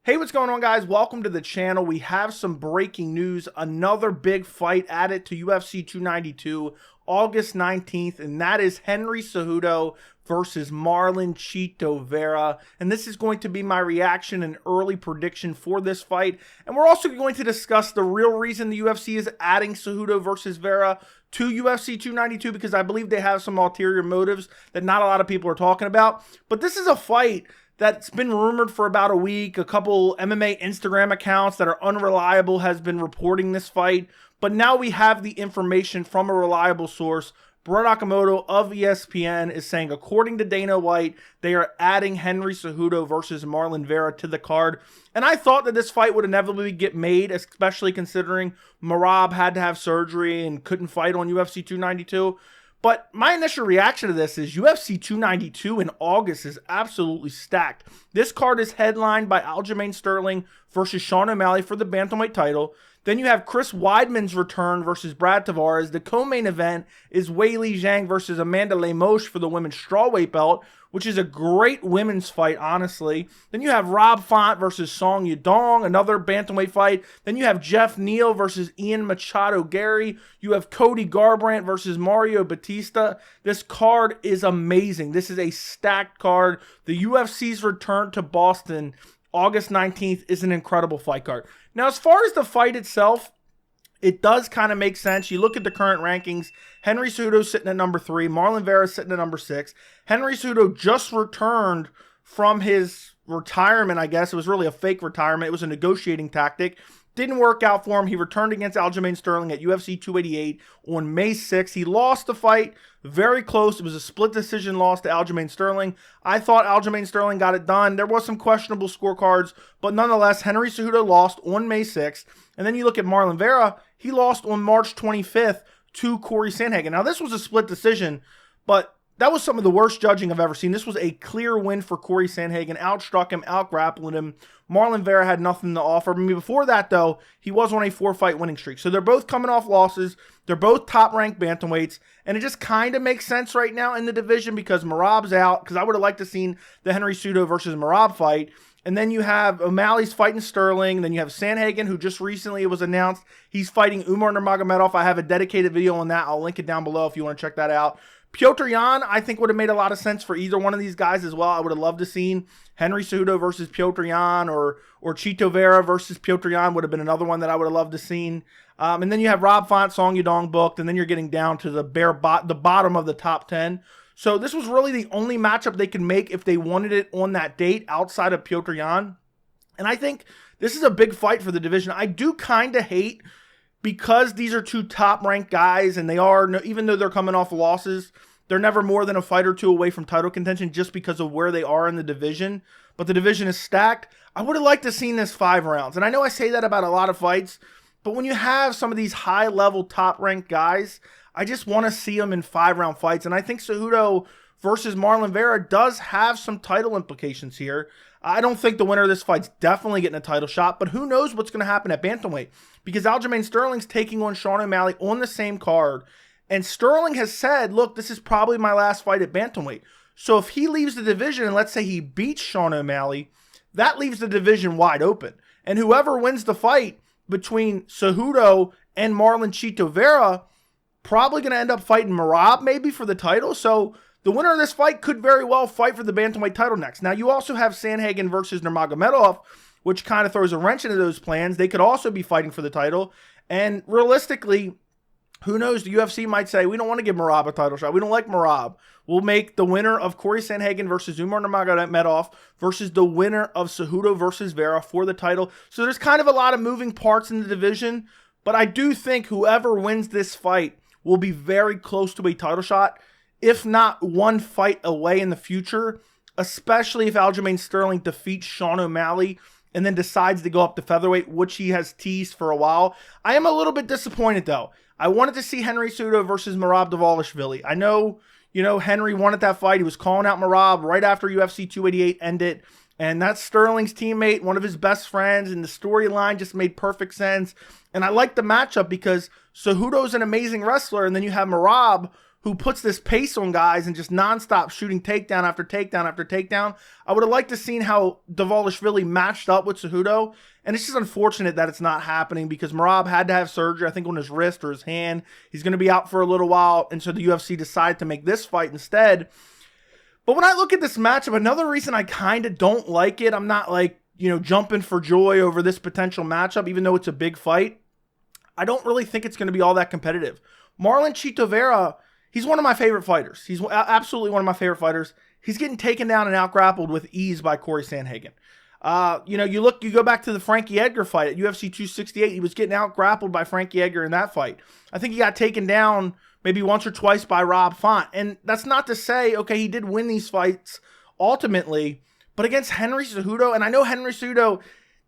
Hey, what's going on, guys? Welcome to the channel. We have some breaking news. Another big fight added to UFC 292, August 19th, and that is Henry Cejudo versus Marlon Chito Vera. And this is going to be my reaction and early prediction for this fight. And we're also going to discuss the real reason the UFC is adding Cejudo versus Vera to UFC 292, because I believe they have some ulterior motives that not a lot of people are talking about. But this is a fight that's been rumored for about a week. A couple MMA Instagram accounts that are unreliable has been reporting this fight. But now we have the information from a reliable source. Brett Okamoto of ESPN is saying, according to Dana White, they are adding Henry Cejudo versus Marlon Vera to the card. And I thought that this fight would inevitably get made, especially considering Merab had to have surgery and couldn't fight on UFC 292. But my initial reaction to this is UFC 292 in August is absolutely stacked. This card is headlined by Aljamain Sterling versus Sean O'Malley for the bantamweight title. Then you have Chris Weidman's return versus Brad Tavares. The co-main event is Weili Zhang versus Amanda Lemos for the women's strawweight belt, which is a great women's fight, honestly. Then you have Rob Font versus Song Yadong, another bantamweight fight. Then you have Jeff Neal versus Ian Machado Gary. You have Cody Garbrandt versus Mario Batista. This card is amazing. This is a stacked card. The UFC's return to Boston August 19th is an incredible fight card. Now, as far as the fight itself, it does kind of make sense. You look at the current rankings. Henry Cejudo sitting at number 3. Marlon Vera sitting at number 6. Henry Cejudo just returned from his retirement, I guess. It was really a fake retirement. It was a negotiating tactic. Didn't work out for him. He returned against Aljamain Sterling at UFC 288 on May 6th. He lost the fight very close. It was a split decision loss to Aljamain Sterling. I thought Aljamain Sterling got it done. There was some questionable scorecards, but nonetheless, Henry Cejudo lost on May 6th. And then you look at Marlon Vera. He lost on March 25th to Corey Sandhagen. Now, this was a split decision, but that was some of the worst judging I've ever seen. This was a clear win for Corey Sandhagen. Outstruck him, outgrappled him. Marlon Vera had nothing to offer. I mean, before that, though, he was on a 4-fight winning streak. So they're both coming off losses. They're both top-ranked bantamweights. And it just kind of makes sense right now in the division because Merab's out. Because I would have liked to have seen the Henry Cejudo versus Merab fight. And then you have O'Malley's fighting Sterling. Then you have Sandhagen, who just recently, it was announced, he's fighting Umar Nurmagomedov. I have a dedicated video on that. I'll link it down below if you want to check that out. Petr Yan, I think, would have made a lot of sense for either one of these guys as well. I would have loved to seen Henry Cejudo versus Petr Yan or Chito Vera versus Petr Yan would have been another one that I would have loved to seen. And then you have Rob Font, Song Yadong booked, and then you're getting down to the the bottom of the top 10. So this was really the only matchup they could make if they wanted it on that date outside of Petr Yan. And I think this is a big fight for the division. I do kind of hate, because these are two top-ranked guys, and they are, even though they're coming off losses, they're never more than a fight or two away from title contention just because of where they are in the division. But the division is stacked. I would have liked to have seen this 5 rounds. And I know I say that about a lot of fights, but when you have some of these high-level, top-ranked guys, I just want to see them in 5-round fights. And I think Cejudo versus Marlon Vera does have some title implications here. I don't think the winner of this fight's definitely getting a title shot, but who knows what's going to happen at bantamweight, because Aljamain Sterling's taking on Sean O'Malley on the same card, and Sterling has said, look, this is probably my last fight at bantamweight. So if he leaves the division and let's say he beats Sean O'Malley, that leaves the division wide open. And whoever wins the fight between Cejudo and Marlon Chito Vera probably going to end up fighting Merab maybe for the title. So the winner of this fight could very well fight for the bantamweight title next. Now, you also have Sandhagen versus Nurmagomedov, which kind of throws a wrench into those plans. They could also be fighting for the title. And realistically, who knows? The UFC might say, we don't want to give Merab a title shot. We don't like Merab. We'll make the winner of Corey Sandhagen versus Umar Nurmagomedov versus the winner of Cejudo versus Vera for the title. So there's kind of a lot of moving parts in the division. But I do think whoever wins this fight will be very close to a title shot, if not one fight away in the future, especially if Aljamain Sterling defeats Sean O'Malley and then decides to go up to featherweight, which he has teased for a while. I am a little bit disappointed, though. I wanted to see Henry Cejudo versus Merab Dvalishvili. I know, Henry wanted that fight. He was calling out Merab right after UFC 288 ended. And that's Sterling's teammate, one of his best friends, and the storyline just made perfect sense. And I like the matchup because Cejudo's an amazing wrestler, and then you have Merab, who puts this pace on guys and just nonstop shooting takedown after takedown after takedown. I would have liked to seen how Dvalishvili matched up with Cejudo, and it's just unfortunate that it's not happening because Merab had to have surgery, I think on his wrist or his hand. He's going to be out for a little while, and so the UFC decided to make this fight instead. But when I look at this matchup, another reason I kind of don't like it, I'm not like, jumping for joy over this potential matchup, even though it's a big fight. I don't really think it's going to be all that competitive. Marlon Vera, he's one of my favorite fighters. He's absolutely one of my favorite fighters. He's getting taken down and out-grappled with ease by Corey Sandhagen. You go back to the Frankie Edgar fight at UFC 268. He was getting out-grappled by Frankie Edgar in that fight. I think he got taken down maybe once or twice by Rob Font. And that's not to say, okay, he did win these fights ultimately, but against Henry Cejudo, and I know Henry Cejudo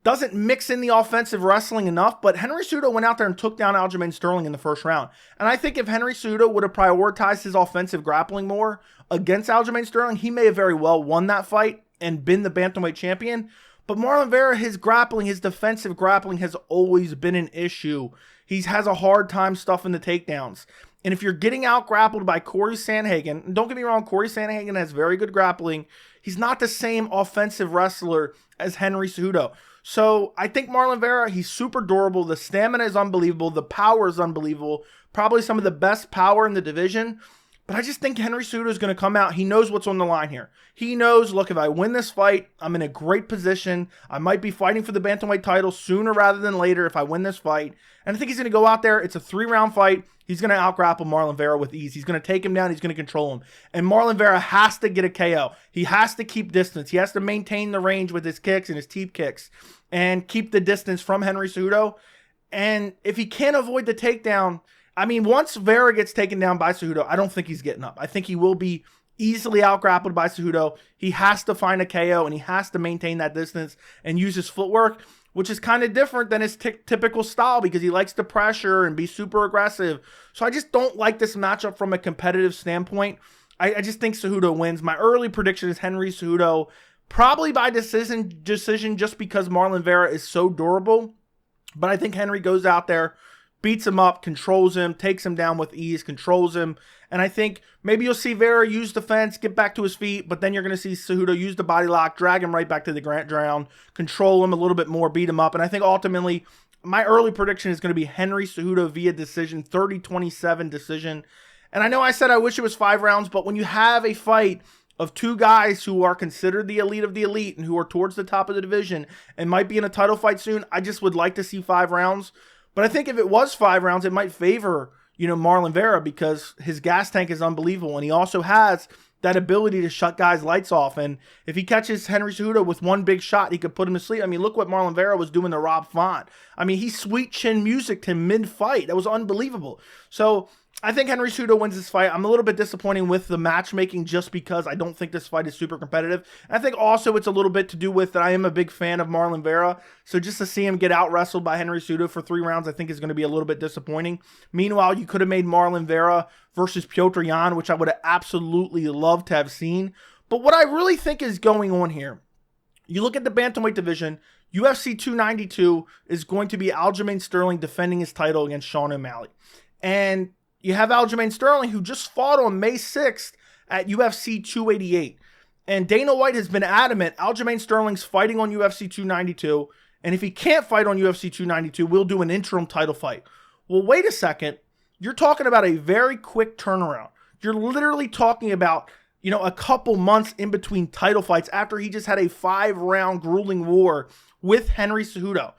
doesn't mix in the offensive wrestling enough, but Henry Cejudo went out there and took down Aljamain Sterling in the first round. And I think if Henry Cejudo would have prioritized his offensive grappling more against Aljamain Sterling, he may have very well won that fight and been the bantamweight champion. But Marlon Vera, his grappling, his defensive grappling has always been an issue. He has a hard time stuffing the takedowns. And if you're getting out-grappled by Corey Sandhagen, and don't get me wrong, Corey Sandhagen has very good grappling. He's not the same offensive wrestler as Henry Cejudo. So I think Marlon Vera, he's super durable. The stamina is unbelievable. The power is unbelievable. Probably some of the best power in the division. But I just think Henry Cejudo is going to come out. He knows what's on the line here. He knows, look, if I win this fight, I'm in a great position. I might be fighting for the bantamweight title sooner rather than later if I win this fight. And I think he's going to go out there. It's a 3-round fight. He's going to out-grapple Marlon Vera with ease. He's going to take him down. He's going to control him. And Marlon Vera has to get a KO. He has to keep distance. He has to maintain the range with his kicks and his teep kicks and keep the distance from Henry Cejudo. And if he can't avoid the takedown, I mean, once Vera gets taken down by Cejudo, I don't think he's getting up. I think he will be easily out-grappled by Cejudo. He has to find a KO, and he has to maintain that distance and use his footwork, which is kind of different than his typical style because he likes to pressure and be super aggressive. So I just don't like this matchup from a competitive standpoint. I just think Cejudo wins. My early prediction is Henry Cejudo, probably by decision just because Marlon Vera is so durable. But I think Henry goes out there, beats him up, controls him, takes him down with ease, controls him. And I think maybe you'll see Vera use the fence, get back to his feet, but then you're going to see Cejudo use the body lock, drag him right back to the ground, control him a little bit more, beat him up. And I think ultimately, my early prediction is going to be Henry Cejudo via decision, 30-27 decision. And I know I said I wish it was 5 rounds, but when you have a fight of 2 guys who are considered the elite of the elite and who are towards the top of the division and might be in a title fight soon, I just would like to see 5 rounds. But I think if it was 5 rounds, it might favor, Marlon Vera because his gas tank is unbelievable. And he also has that ability to shut guys' lights off. And if he catches Henry Cejudo with one big shot, he could put him to sleep. I mean, look what Marlon Vera was doing to Rob Font. I mean, he sweet chin musicked him mid-fight. That was unbelievable. So I think Henry Cejudo wins this fight. I'm a little bit disappointed with the matchmaking just because I don't think this fight is super competitive. And I think also it's a little bit to do with that I am a big fan of Marlon Vera. So just to see him get out-wrestled by Henry Cejudo for 3 rounds, I think is going to be a little bit disappointing. Meanwhile, you could have made Marlon Vera versus Petr Yan, which I would have absolutely loved to have seen. But what I really think is going on here, you look at the bantamweight division, UFC 292 is going to be Aljamain Sterling defending his title against Sean O'Malley. And you have Aljamain Sterling, who just fought on May 6th at UFC 288. And Dana White has been adamant, Aljamain Sterling's fighting on UFC 292. And if he can't fight on UFC 292, we'll do an interim title fight. Well, wait a second. You're talking about a very quick turnaround. You're literally talking about, a couple months in between title fights after he just had a 5-round grueling war with Henry Cejudo.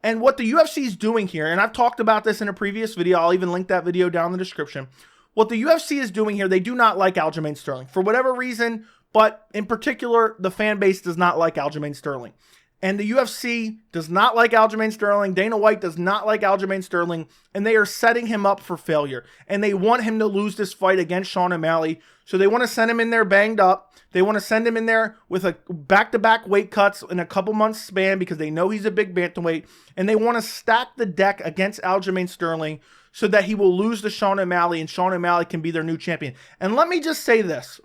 And what the UFC is doing here, and I've talked about this in a previous video, I'll even link that video down in the description. What the UFC is doing here, they do not like Aljamain Sterling for whatever reason, but in particular, the fan base does not like Aljamain Sterling. And the UFC does not like Aljamain Sterling. Dana White does not like Aljamain Sterling, and they are setting him up for failure. And they want him to lose this fight against Sean O'Malley. So they want to send him in there banged up. They want to send him in there with a back-to-back weight cuts in a couple months span because they know he's a big bantamweight. And they want to stack the deck against Aljamain Sterling so that he will lose to Sean O'Malley and Sean O'Malley can be their new champion. And let me just say this.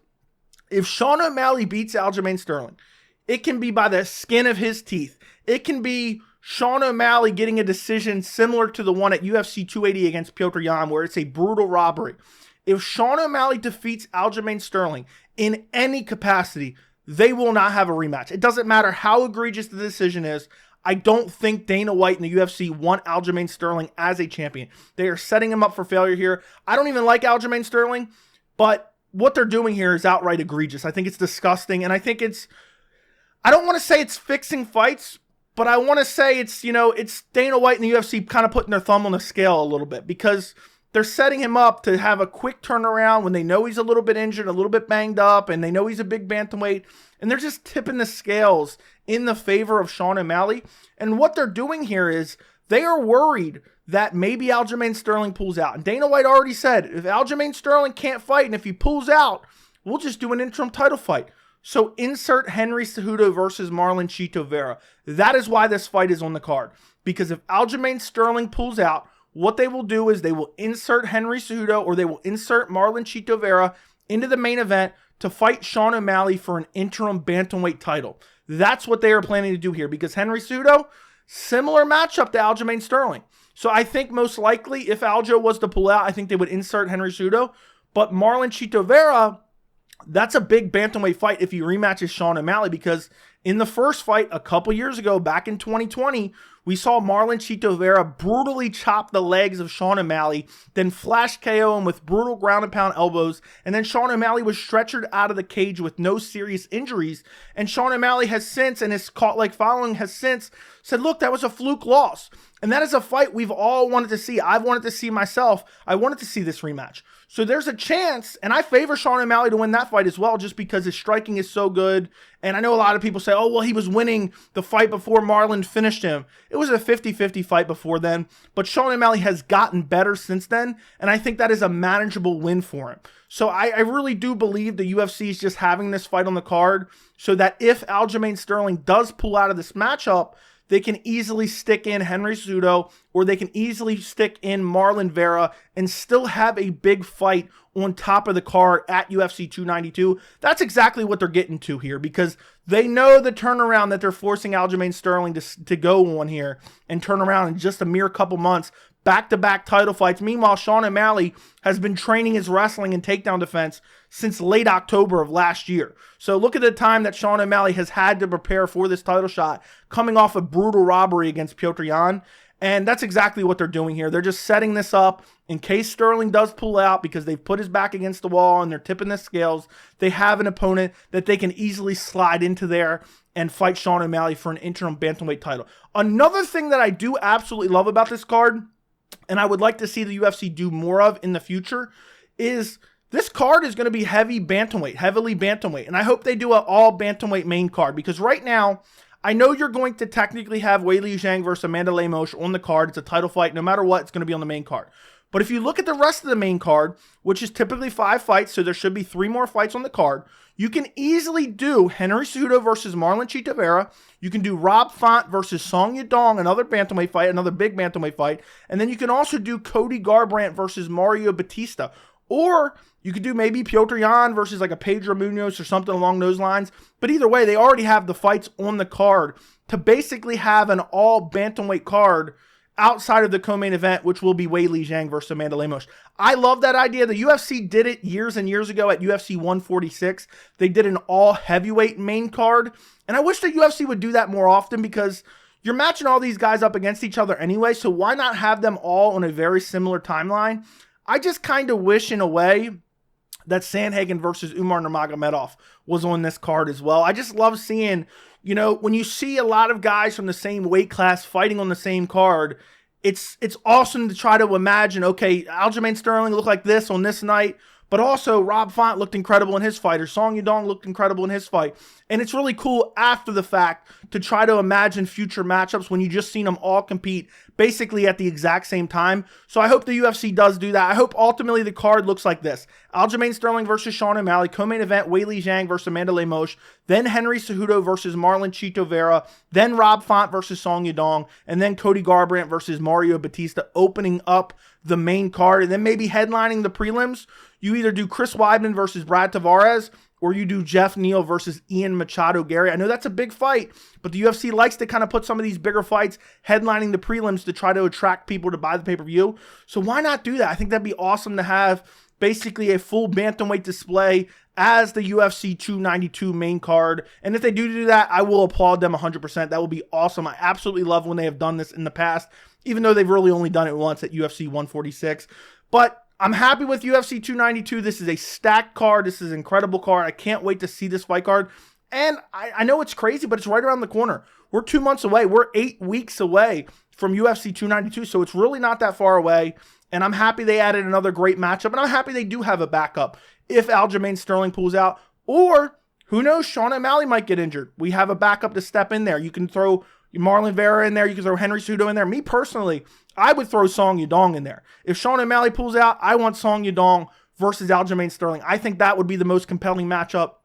If Sean O'Malley beats Aljamain Sterling, it can be by the skin of his teeth. It can be Sean O'Malley getting a decision similar to the one at UFC 280 against Petr Yan, where it's a brutal robbery. if Sean O'Malley defeats Aljamain Sterling in any capacity, they will not have a rematch. It doesn't matter how egregious the decision is. I don't think Dana White and the UFC want Aljamain Sterling as a champion. They are setting him up for failure here. I don't even like Aljamain Sterling, but what they're doing here is outright egregious. I think it's disgusting, and I think I don't want to say it's fixing fights, but I want to say it's Dana White and the UFC kind of putting their thumb on the scale a little bit, because they're setting him up to have a quick turnaround when they know he's a little bit injured, a little bit banged up, and they know he's a big bantamweight, and they're just tipping the scales in the favor of Sean O'Malley. And what they're doing here is they are worried that maybe Aljamain Sterling pulls out. And Dana White already said, if Aljamain Sterling can't fight and if he pulls out, we'll just do an interim title fight. So insert Henry Cejudo versus Marlon Vera. That is why this fight is on the card. Because if Aljamain Sterling pulls out, what they will do is they will insert Henry Cejudo, or they will insert Marlon Vera into the main event to fight Sean O'Malley for an interim bantamweight title. That's what they are planning to do here, because Henry Cejudo, similar matchup to Aljamain Sterling. So I think most likely if Aljo was to pull out, I think they would insert Henry Cejudo. But Marlon Vera, that's a big bantamweight fight if he rematches Sean O'Malley, because in the first fight a couple years ago, back in 2020, we saw Marlon Vera brutally chop the legs of Sean O'Malley, then flash KO him with brutal ground and pound elbows, and then Sean O'Malley was stretchered out of the cage with no serious injuries. And Sean O'Malley has since, and his following has since said, look, that was a fluke loss. And that is a fight we've all wanted to see. I've wanted to see myself. I wanted to see this rematch. So there's a chance, and I favor Sean O'Malley to win that fight as well, just because his striking is so good. And I know a lot of people say, oh, well, he was winning the fight before Marlon finished him. It was a 50-50 fight before then, but Sean O'Malley has gotten better since then, and I think that is a manageable win for him. So I really do believe the UFC is just having this fight on the card so that if Aljamain Sterling does pull out of this matchup, they can easily stick in Henry Cejudo, or they can easily stick in Marlon Vera and still have a big fight on top of the card at UFC 292. That's exactly what they're getting to here, because they know the turnaround that they're forcing Aljamain Sterling to go on here and turn around in just a mere couple months. Back-to-back title fights. Meanwhile, Sean O'Malley has been training his wrestling and takedown defense since late October of last year. So look at the time that Sean O'Malley has had to prepare for this title shot, coming off a brutal robbery against Petr Yan. And that's exactly what they're doing here. They're just setting this up in case Sterling does pull out, because they've put his back against the wall and they're tipping the scales. They have an opponent that they can easily slide into there and fight Sean O'Malley for an interim bantamweight title. Another thing that I do absolutely love about this card, and I would like to see the UFC do more of in the future, is this card is going to be heavily bantamweight. And I hope they do an all bantamweight main card, because right now, I know you're going to technically have Weili Zhang versus Amanda Lemos on the card. It's a title fight. No matter what, it's going to be on the main card. But if you look at the rest of the main card, which is typically 5 fights, so there should be 3 more fights on the card, you can easily do Henry Cejudo versus Marlon Vera. You can do Rob Font versus Song Yadong, another bantamweight fight, another big bantamweight fight. And then you can also do Cody Garbrandt versus Mario Batista. Or you could do maybe Petr Yan versus like a Pedro Munoz or something along those lines. But either way, they already have the fights on the card to basically have an all bantamweight card outside of the co-main event, which will be Weili Zhang versus Amanda Lemos. I love that idea. The UFC did it years and years ago at UFC 146. They did an all heavyweight main card. And I wish the UFC would do that more often, because you're matching all these guys up against each other anyway. So why not have them all on a very similar timeline? I just kind of wish in a way that Sandhagen versus Umar Nurmagomedov was on this card as well. I just love seeing, when you see a lot of guys from the same weight class fighting on the same card, it's awesome to try to imagine, okay, Aljamain Sterling looked like this on this night, but also Rob Font looked incredible in his fight, or Song Yadong looked incredible in his fight. And it's really cool after the fact to try to imagine future matchups when you just seen them all compete basically at the exact same time. So I hope the UFC does do that. I hope ultimately the card looks like this: Aljamain Sterling versus Sean O'Malley, co-main event Weili Zhang versus Amanda Lemos, then Henry Cejudo versus Marlon Vera, then Rob Font versus Song Yadong, and then Cody Garbrandt versus Mario Batista opening up the main card. And then maybe headlining the prelims, you either do Chris Weidman versus Brad Tavares, or you do Jeff Neal versus Ian Machado Gary. I know that's a big fight, but the UFC likes to kind of put some of these bigger fights headlining the prelims to try to attract people to buy the pay-per-view. So why not do that? I think that'd be awesome to have basically a full bantamweight display as the UFC 292 main card. And if they do that, I will applaud them 100%. That will be awesome. I absolutely love when they have done this in the past, even though they've really only done it once at UFC 146. But I'm happy with UFC 292. This is a stacked card. This is an incredible card. I can't wait to see this fight card. And I know it's crazy, but it's right around the corner. We're 2 months away. We're 8 weeks away from UFC 292, so it's really not that far away. And I'm happy they added another great matchup, and I'm happy they do have a backup if Aljamain Sterling pulls out, or who knows, Sean O'Malley might get injured. We have a backup to step in there. You can throw Marlon Vera in there. You can throw Henry Cejudo in there. Me personally, I would throw Song Yadong in there. If Sean O'Malley pulls out, I want Song Yadong versus Aljamain Sterling. I think that would be the most compelling matchup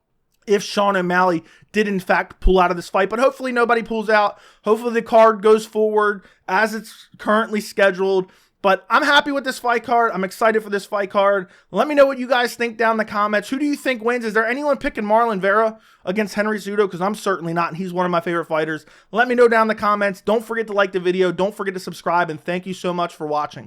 if Sean O'Malley did in fact pull out of this fight. But hopefully nobody pulls out. Hopefully the card goes forward as it's currently scheduled. But I'm happy with this fight card. I'm excited for this fight card. Let me know what you guys think down in the comments. Who do you think wins? Is there anyone picking Marlon Vera against Henry Cejudo? Because I'm certainly not, and he's one of my favorite fighters. Let me know down in the comments. Don't forget to like the video. Don't forget to subscribe, and thank you so much for watching.